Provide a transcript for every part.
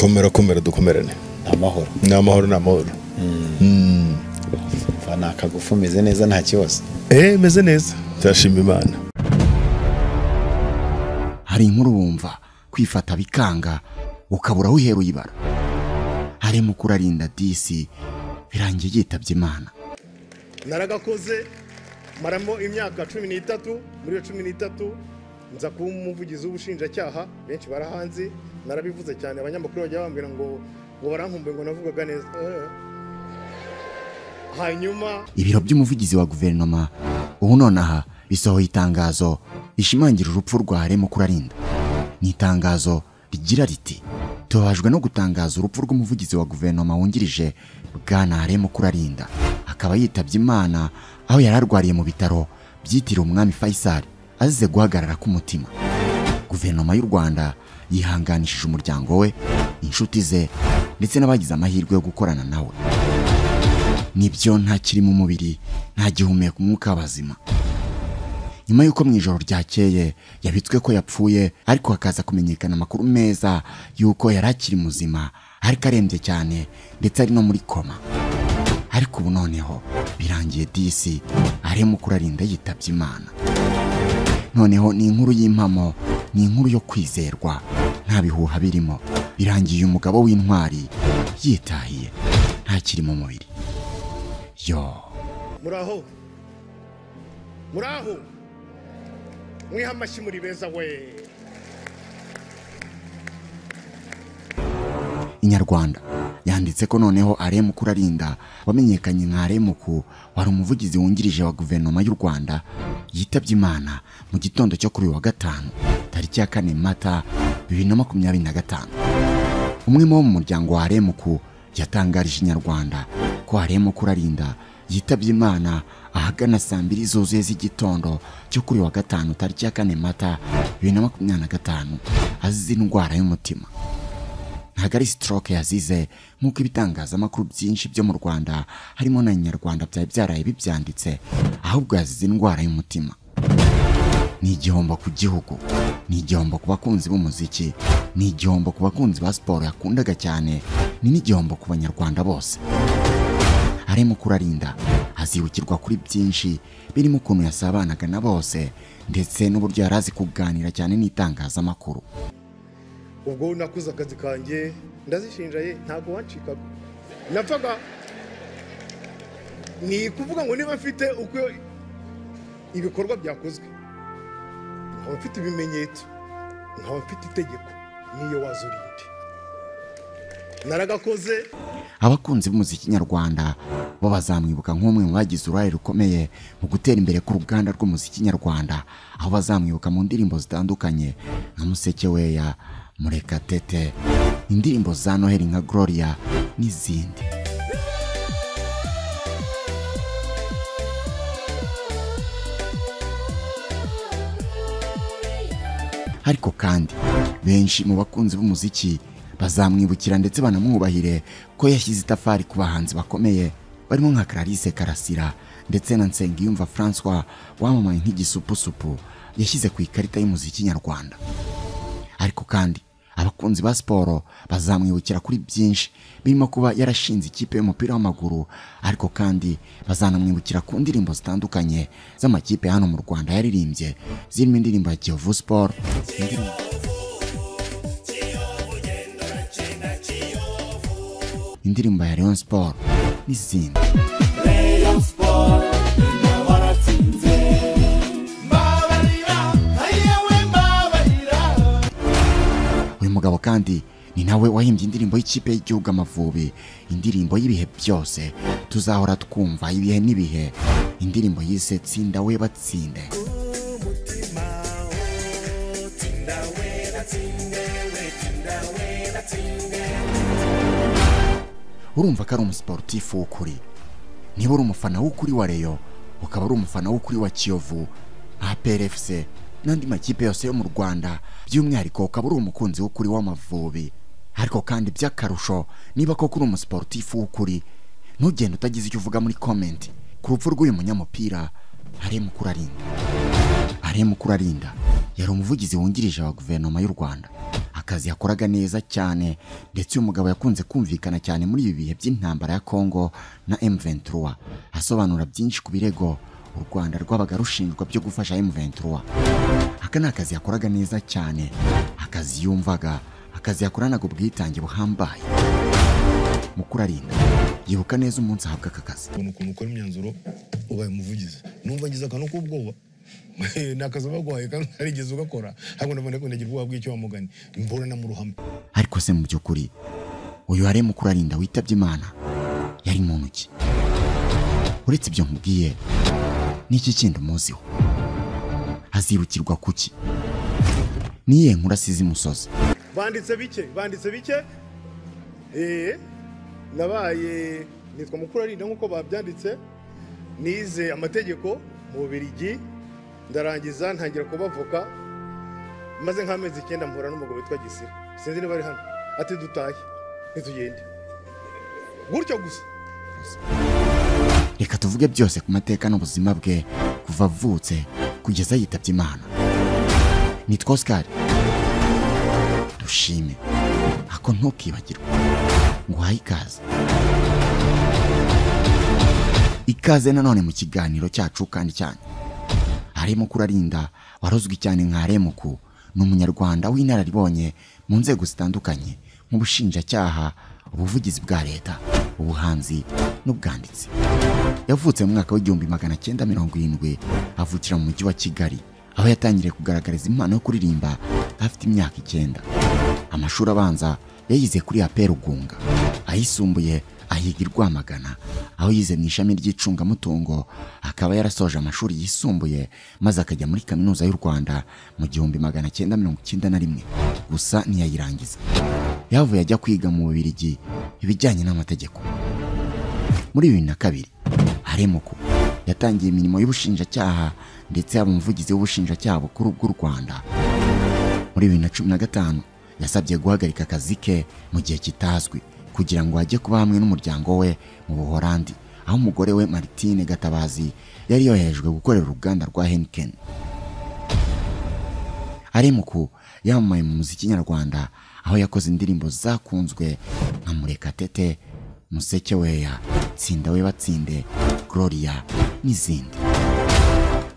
komera dukomerane amahoro n'amahoro fana akagufu meze neza nta kibazo meze neza turashima Imana. Hari inkuru wumva kwifata bikanga ukabura uheruye ibara. Hari mukuru arinda DC birangiye yitabye Imana. Naragakoze maramo imyaka 13 muri 13 nza kuba umuvugizi w'ubushinjacyaha benshi barahanze narabivuze cyane abanyamakuru bajya bambwira ngo barankumbuye ngo navugaga neza. Hanyuma ibiro by'umuvugizi wa guverinoma ubu nonaha bisohoye itangazo rishimangira urupfu rwa Harimo Kurarinda. Ni itangazo rigira riti tubabajwe no gutangaza urupfu rw'umuvugizi wa guverinoma wungirije bwana Harimo Kurarinda akaba yitabye Imana aho yararwariye mu bitaro byitiriwe umwami Faisal azize guhagarara k'umutima. Guverinoma y'u Rwanda yihanganishije umuryango we, inshuti ze ndetse n'abagize amahirwe yo gukorana nawe. Nibyo nta kiri mu mubiri nta gihumeka umwuka w'abazima. Nyuma yuko mu ijoro ryakeye yabitswe ko yapfuye ariko hakaza kumenyekana amakuru meza yuko yari akiri muzima ariko arembye cyane ndetse ari no muri koma. Ariko ubu noneho birangiye DC Harimo Kurarinda yitabye Imana. Noneho ni inkuru y'impamo, ni inkuru yo kwizerwa nta bihuha birimo. Birangiye umugabo w'intwari yitahiye nta kiri mu mubiri. Yo muraho mwihamashi muri beza we. Inyarwanda yanditse ko noneho Harimo Kurarinda wamenyekanye nka Harimo wari umuvugizi wungirije wa guverinoma y'u Rwanda yitabye Imana mu gitondo cyo kuri wa gatanu tariki ya 4 Mata 2025. Umwe mu muryango wa Harimo yatangarije Inyarwanda ko Harimo Kurarinda yitabye Imana ahagana saa 2 zuzuye z'igitondo cyo kuri wa gatanu tariki ya 4 Mata 2025 azize indwara y'umutima. Ntabwo ari stroke yazize nk'uko ibitangazamakuru byinshi byo mu Rwanda harimo na Inyarwanda byari byaraye bibyanditse, ahubwo yazize indwara y'umutima. Ni igihombo ku gihugu, ni igihombo ku bakunzi b'umuziki, ni igihombo ku bakunzi ba siporo yakundaga cyane, ni n'igihombo ku banyarwanda bose. Harimo Kurarinda azibukirwa kuri byinshi birimo ukuntu yasabanaga na bose ndetse n'uburyo yarazi kuganira cyane n'itangazamakuru. Ubwo nakuze akazi kanjye ndazishinjaye ntago wancikaga. Napfaga ni kuvuga ngo niba mfite uko ibikorwa byakozwe nkaba mfite ibimenyetso nkaba mfite itegeko niyo wazurinde naragakoze. Abakunzi b'umuziki nyarwanda bo bazamwibuka nk'umwe mu bagize uruhare rukomeye mu gutera imbere ku ruganda rw'umuziki nyarwanda, aho bazamwibuka mu ndirimbo zitandukanye nka Museke Weya, Murekatete, indirimbo za Noheli nka Gloria n'izindi. Ariko kandi benshi mu bakunzi b'umuziki bazamwibukira ndetse banamwubahire ko yashyize itafari ku bahanzi bakomeye barimo nka Clarisse Karasira ndetse na Nsengiyumva François wamamaye nk'igisupusupu yashyize ku ikarita y'umuziki nyarwanda. Ariko kandi abakunzi ba siporo bazamwibukira kuri byinshi birimo kuba yarashinze ikipe y'umupira w'amaguru, ariko kandi bazanamwibukira ku ndirimbo zitandukanye z'amakipe hano mu Rwanda yaririmbye zirimo indirimbo ya Kiyovu Sport, indirimbo ya Rayon Sport n'izindi. Uyu mugabo kandi ni nawe wahimbye indirimbo y'ikipe y'igihugu Amavubi, indirimbo y'ibihe byose tuzahora twumva ibihe n'ibihe, indirimbo yise Tsinda we batsinde. Urumva ko ari umusportifu w'ukuri. Niba uri umufana w'ukuri wa Rayon, ukaba ari umufana w'ukuri wa Kiyovu, APR FC n'andi makipe yose yo mu Rwanda, by'umwihariko ukaba uri umukunzi w'ukuri w'Amavubi. Ariko kandi by'akarusho niba koko uri umusportifu w'ukuri, ntugende utagize icyo uvuga muri comment ku rupfu rw'uyu munyamupira Harimo Kurarinda. Harimo Kurarinda yari umuvugizi wungirije wa guverinoma y'u Rwanda, akazi yakoraga neza cyane, ndetse uyu mugabo yakunze kumvikana cyane muri ibi bihe by'intambara ya Congo na M23, asobanura byinshi ku birego u Rwanda rwabaga rushinjwa byo gufasha M23. Aka ni akazi yakoraga neza cyane, akazi yumvaga, akazi yakoranaga ubwitange buhambaye. Mukurarinda yibuka neza umunsi ahabwa aka kazi. ukuntu ukora imyanzuro ubaye umuvugizi, numva ngize akantu k'ubwoba nakazi bagwaye kandi arigeze ugakora, ahubwo nabone ko nagira ubwoba bw'icyo wamugani mbona na mu ruhame. Ariko se mu by'ukuri uyu ari Mukurarinda witabye Imana yari muntu ki? Uretse ibyo nkubwiye, n'iki kindi umuziho? Azibukirwa kuki? Niye nkuru asize imusozi? banditse bike nabaye nitwa Mukurarinda nk'uko babyanditse, nize amategeko mu Bubiligi, ndarangiza ntangira kubavoka, maze nk'amezi 9 mpura n'umugabo witwa Gisira, sinzi niba ari hano, ati dutahe ntitugende gutyo gusa. Reka tuvuge byose ku mateka n'ubuzima bwe kuva avutse kugeza yitabye Imana. Nitwa Oscar Dushime, ako ntukibagirwe. Nguhaye ikaze nanone mu kiganiro cyacu kandi cyane. Ari Mukurarinda warozwe cyane nka Remuku, n'umunyarwanda w'inararibonye mu nzego zitandukanye mu bushinjacyaha, ubuvugizi bwa leta, ubuhanzi n'ubwanditsi. Yavutse mu mwaka w'1970, avukira mu mujyi wa Kigali, aho yatangiriye kugaragariza impano yo kuririmba afite imyaka 9. Amashuri abanza yayize kuri APR Rugunga, ayisumbuye ahiga i Rwamagana, aho yize mu ishami ry'icungamutungo. Akaba yarasoje amashuri yisumbuye maze akajya muri kaminuza y'u Rwanda mu 1991, gusa ntiyayirangiza. Yavuye ajya kwiga mu Bubiligi ibijyanye n'amategeko. Muri 2002 Aremuku yatangiye imirimo y'ubushinjacyaha, ndetse yaba umuvugizi w'ubushinjacyaha bukuru bw'u Rwanda. Muri 2015 yasabye guhagarika akazi ke mu gihe kitazwi kugira ngo ajye kuba hamwe n'umuryango we mu Buholandi, aho umugore we Martine Gatabazi yari yohejwe gukorera uruganda rwa Heineken. Aremuku yamamaye mu muziki nyarwanda, aho yakoze indirimbo zakunzwe nka Murekatete, Museke weya, Tsinda we batsinde, Gloria n'izindi.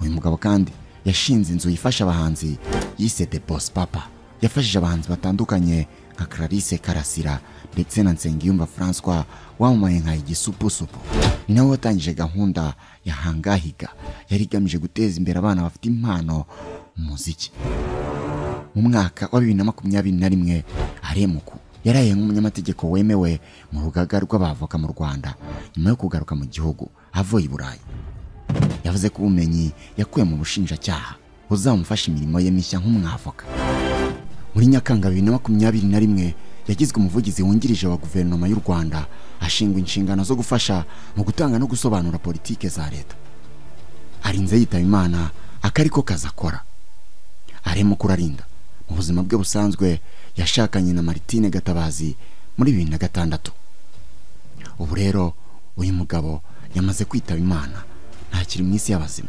Uyu mugabo kandi yashinze inzu yifasha abahanzi yise The Boss Papa. Yafashije abahanzi batandukanye nka Clarisse Karasira ndetse na Nsengiyumva François wamamaye nka Igisupusupu. Ni nawe watangije gahunda ya Hangahiga, yari igamije guteza imbere abana bafite impano mu muziki. Mu mwaka wa 2021 Aremuku yaraye nk'umunyamategeko wemewe mu rugaga rw'abavoka mu Rwanda nyuma yo kugaruka mu gihugu avuye i Burayi. Yavuze ko ubumenyi yakuye mu bushinjacyaha buzamufasha imirimo ye mishya nk'umwavoka. Muri Nyakanga 2021 yagizwe umuvugizi wungirije wa guverinoma y'u Rwanda, ashingwa inshingano zo gufasha mu gutanga no gusobanura politike za leta. Arinze yitaba Imana, akariko kazakora. Ari Mukurarinda mu buzima bwe busanzwe yashakanye na Martine Gatabazi muri 2006. Ubu rero uyu mugabo yamaze kwitaba Imana, ntakiri mu isi y'abazima.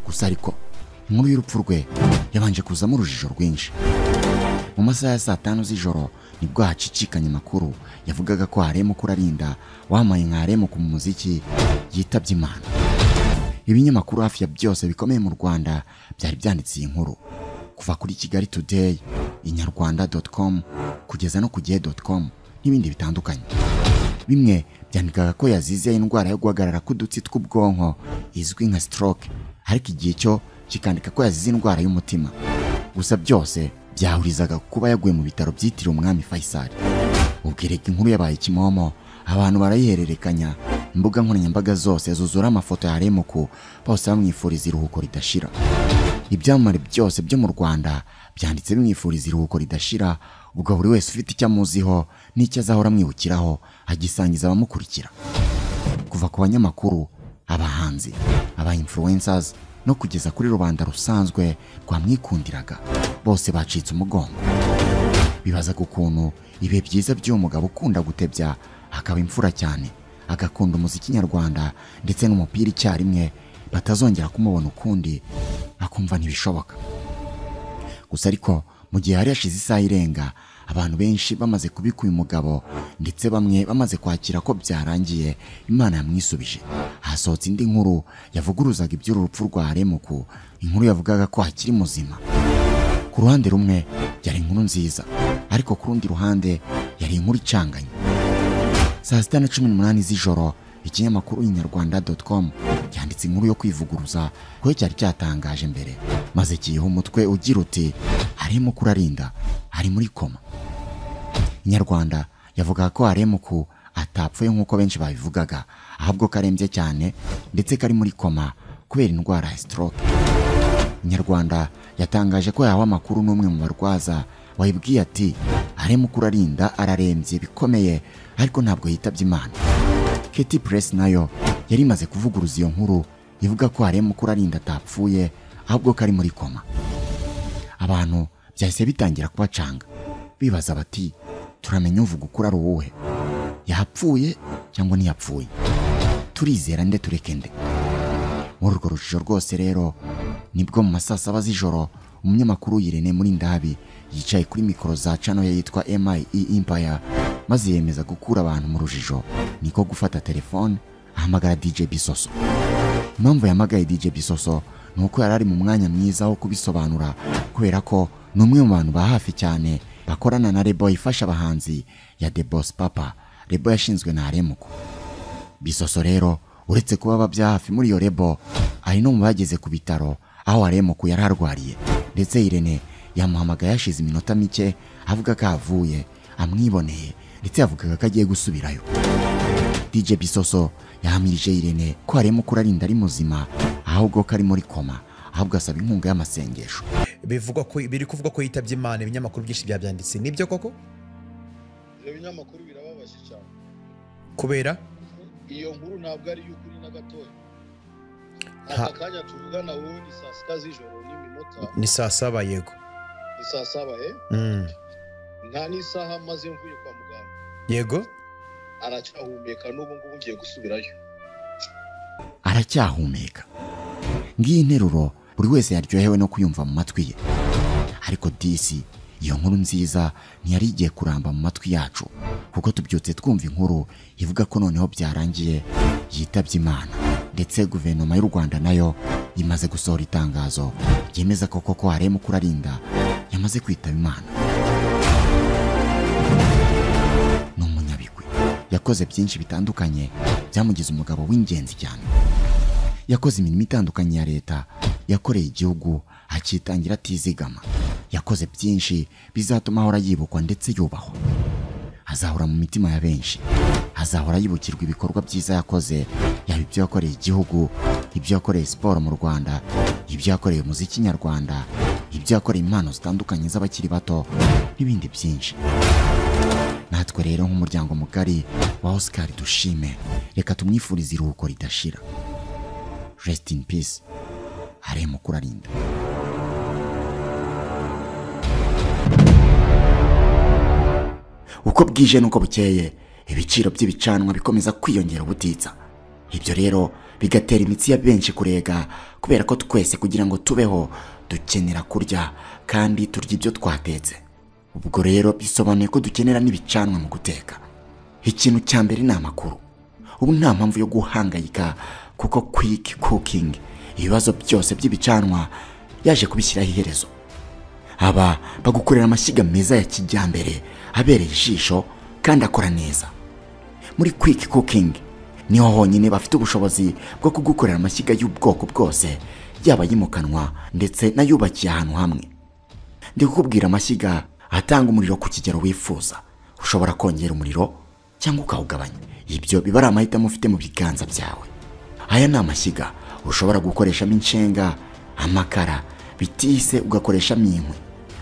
Gusa ariko inkuru y'urupfu rwe yabanje kuzamo urujijo rwinshi. Mu masaha ya 5 z'ijoro nibwo hacicikanye amakuru yavugaga ko Ari Mukurarinda wamaye nka Aremuku mu muziki yitabye Imana. Ibinyamakuru hafi ya byose bikomeye mu Rwanda byari byanditse iyi nkuru, kuva kuri Kigali Today, inyarwanda.com kugeza no kugihe.com n'ibindi bitandukanye. Bimwe byandikaga ko yazize indwara yo guhagarara k'udutsi tw'ubwonko izwi nka stroke, ariko igihe cyo kikandika ko yazize indwara y'umutima. Gusa byose byahurizaga kuba yaguye mu bitaro byitiriwe Umwami Faisal. Ubwirega inkuru yabaye kimomo, abantu barayihererekanya, imbuga nkoranyambaga zose zuzura amafoto ya Aremuku bose bamwifuriza iruhuko ridashira. Ibyamamare byose byo mu Rwanda byanditse bimwifuriza iruhuko ridashira, ubwo buri wese ufite icyo amuziho n'icyo azahora amwibukiraho agisangiza abamukurikira. Kuva ku banyamakuru, abahanzi, aba-influencers no kugeza kuri rubanda rusanzwe rwamwikundiraga, bose bacitse umugongo. Bibaza ukuntu ibihe byiza by'uwo mugabo ukunda gutebya, akaba imfura cyane, agakunda umuziki nyarwanda ndetse n'umupira icyarimwe, batazongera kumubona ukundi, akumva ntibishoboka. Gusa ariko mu gihe hari hashize isaha irenga abantu benshi bamaze kubika uyu mugabo ndetse bamwe bamaze kwakira ko byarangiye Imana yamwisubije. Hasohotse indi nkuru yavuguruzaga iby'urupfu rwa Remuku, inkuru yavugaga ko akiri muzima. Ku ruhande rumwe yari inkuru nziza, ariko ku rundi ruhande yari inkuru icanganye. Saa 6:18 z'ijoro ikinyamakuru inyarwanda.com cyanditse inkuru yo kwivuguruza ko cyari cyatangaje mbere, maze kiyiha umutwe ugira uti Remuku urarinda ari muri koma. Inyarwanda yavuga ko Remuku atapfuye nk'uko benshi babivugaga, ahubwo karembye cyane ndetse kari muri koma kubera indwara ya stroke. Inyarwanda yatangaje ko yahawe amakuru n'umwe mu barwaza wayibwiye ati Remuku urarinda ararembye bikomeye ariko ntabwo yitabye Imana. Keti Press nayo yari imaze kuvuguruza iyo nkuru ivuga ko Remuku urarinda atapfuye ahubwo kari muri koma. Abantu byahise bitangira kubacanga bibaza bati turamenya uvuga ukuri ari uwuhe, yapfuye cyangwa ntiyapfuye, turizera nde tureke nde? Muri urwo rujijo rwose rero nibwo mu masaa 7 z'ijoro umunyamakuru Irene Murindahabi yicaye kuri mikoro za channel ye yitwa MIE Empire, maze yemeza gukura abantu mu rujijo. Niko gufata telefone ahamagara DJ Bisoso. Impamvu yamagaye DJ Bisoso nuko yari ari mu mwanya mwiza wo kubisobanura, kubera ko ni umwe mu bantu ba hafi cyane bakorana na Rebo ifasha abahanzi ya The Boss Papa, Rebo yashinzwe na Remuku. Bisoso rero uretse kuba babya hafi muri iyo Rebo, ari no mu bageze ku bitaro aho Remuku yari arwariye, ndetse Irene yamuhamagaye yashize iminota mike avuga ko avuye amwiboneye ndetse yavugaga ko agiye gusubirayo. DJ Bisoso yahamirije Irene ko Remuku urarinda ari muzima ahubwo kari muri koma, ahubwo asaba inkunga y'amasengesho. Bivugwa ko biri kuvuga ko yitabye Imana, ibinyamakuru byinshi byabyanditse. Nibyo koko? Ibyo binyamakuru birababaje cyane. Kubera iyo nkuru ntabwo ari y'ukuri na gatoya. Aka kanya tuvugana wowe ni saa 6 z'ijoro n'iminota. Ni saa 7 yego. Ni saa 7 Nta n'isaha maze mvuye kwa muganga. Yego. Aracyahumeka n'ubu ngubu ngiye gusubirayo. Aracyahumeka. Ngiyi interuro buri wese yaryohewe no kuyumva mu matwi ye. Ariko disi iyo nkuru nziza ntiyari igiye kuramba mu matwi yacu, kuko tubyutse twumva inkuru ivuga ko noneho byarangiye yitabye Imana. Ndetse guverinoma y'u Rwanda nayo imaze gusohora itangazo ryemeza ko koko Remuku urarinda yamaze kwitaba Imana. N'umunyabigwi yakoze byinshi bitandukanye byamugize umugabo w'ingenzi cyane. Yakoze imirimo itandukanye ya leta, yakoreye igihugu akitangira atizigama. Yakoze byinshi bizatuma ahora yibukwa ndetse yubahwa. Azahora mu mitima ya benshi, azahora yibukirwa ibikorwa byiza yakoze, yaba ibyo yakoreye igihugu, ibyo yakoreye siporo mu Rwanda, ibyo yakoreye umuziki nyarwanda, ibyo yakoreye impano zitandukanye z'abakiri bato n'ibindi byinshi. Natwe rero nk'umuryango mugari wa Oscar dushime, reka tumwifurize iruhuko ridashira. Rest in peace Remuku urarinda. Uko bwije nuko bukeye ibiciro by'ibicanwa bikomeza kwiyongera ubutitsa. Ibyo rero bigatera imitsi ya benshi kurega, kubera ko twese kugira ngo tubeho dukenera kurya kandi turya ibyo twatetse. Ubwo rero bisobanuye ko dukenera n'ibicanwa mu guteka. Ikintu cya mbere ni amakuru. Ubu nta mpamvu yo guhangayika, kuko quick cooking ibibazo byose by'ibicanwa yaje kubishyiraho iherezo. Aba bagukorera amashyiga meza ya kijyambere abereye ijisho kandi akora neza. Muri quick cooking niho honyine bafite ubushobozi bwo kugukorera amashyiga y'ubwoko bwose, yaba yimukanwa ndetse n'ayubakiye ahantu hamwe. Ndi kukubwira amashyiga atanga umuriro ku kigero wifuza. Ushobora kongera umuriro cyangwa ukawugabanya. Ibyo biba ari amahitamo ufite mu biganza byawe. Aya ni amashyiga ushobora gukoreshamo inshenga, amakara, bitise ugakoreshamo inkwi.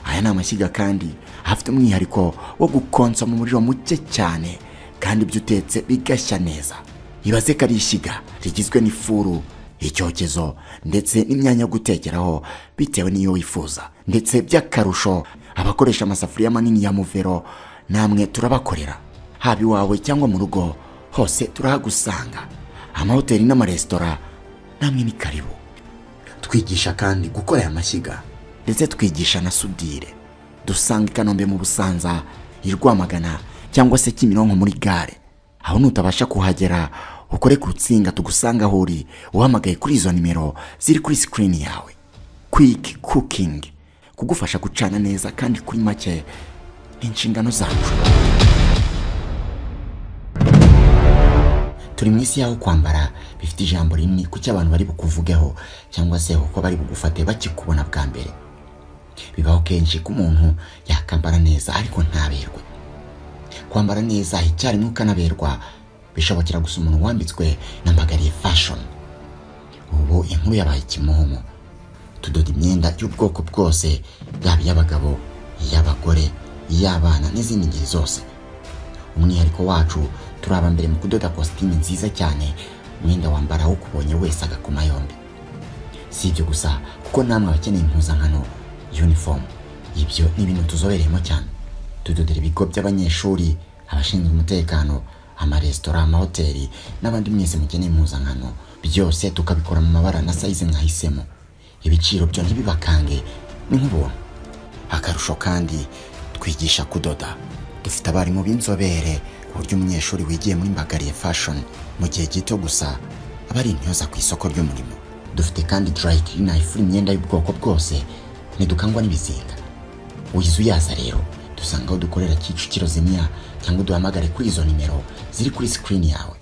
Aya ni amashyiga kandi afite umwihariko wo gukonsa mu muriro muke cyane, kandi ibyo utetse bigashya neza. Ibaze ko ari ishyiga rigizwe n'ifuru, icyokezo ndetse n'imyanya yo gutekeraho bitewe n'iyo wifuza. Ndetse by'akarusho abakoresha amasafuriya manini ya muvero namwe turabakorera. Haba iwawe cyangwa mu rugo hose turahagusanga. Amahoteli n'amaresitora namwe ni karibu. Twigisha kandi gukora aya mashyiga ndetse twigisha na sudire. dusanga i Kanombe mu Busanza, i Rwamagana cyangwa se Kimironko muri gare. Aho nutabasha kuhagera ukore ku rutsinga tugusanga aho uri, uhamagaye kuri izo nimero ziri kuri screen yawe. Quick Cooking, kugufasha gucana neza kandi kuri make, ni inshingano zacu. Turi mu isi yaho kwambara bifite ijambo rinini kuki abantu bari bukuvugeho cyangwa se uko bari bugufate bakikubona bwa mbere. Bibaho kenshi ko umuntu yakambara neza ariko ntaberwe. Kwambara neza icyarimwe ukanaberwa bishobokera gusa umuntu wambitswe na Mbagariye Fashion. Ubu inkuru yabaye kimomo. Tudoda imyenda y'ubwoko bwose, yaba y'abagabo, y'abagore, y'abana n'izindi ngeri zose. Umwihariko wacu turaba mbere mu kudoda costume nziza cyane, umwenda wambara wo kubonye wese agakoma yombi. Si ibyo gusa kuko namwe abakeneye impuzankano, uniform, ibyo ni ibintu tuzobereyemo cyane. Tudodera ibigo by'abanyeshuri, abashinzwe umutekano, amaresitora, amahoteli n'abandi mwese mukeneye impuzankano, byose tukabikora mu mabara na size mwahisemo. Ibiciro byo ntibibakange, ni nk'ubuntu. Akarusho kandi twigisha kudoda. Dufite abarimu b'inzobere ku buryo umunyeshuri wigiye muri Mbagariye Fashion mu gihe gito gusa aba ari intyoza ku isoko ry'umurimo. Dufite kandi dry cleaner ifura imyenda y'ubwoko bwose, ntidukangwa n'ibizinga. Uyize uyaza rero dusanga aho dukorera Kicukiro Zimya cyangwa duhamagare kuri izo nimero ziri kuri screen yawe.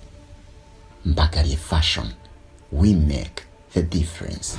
Mbagariye Fashion, we make the difference.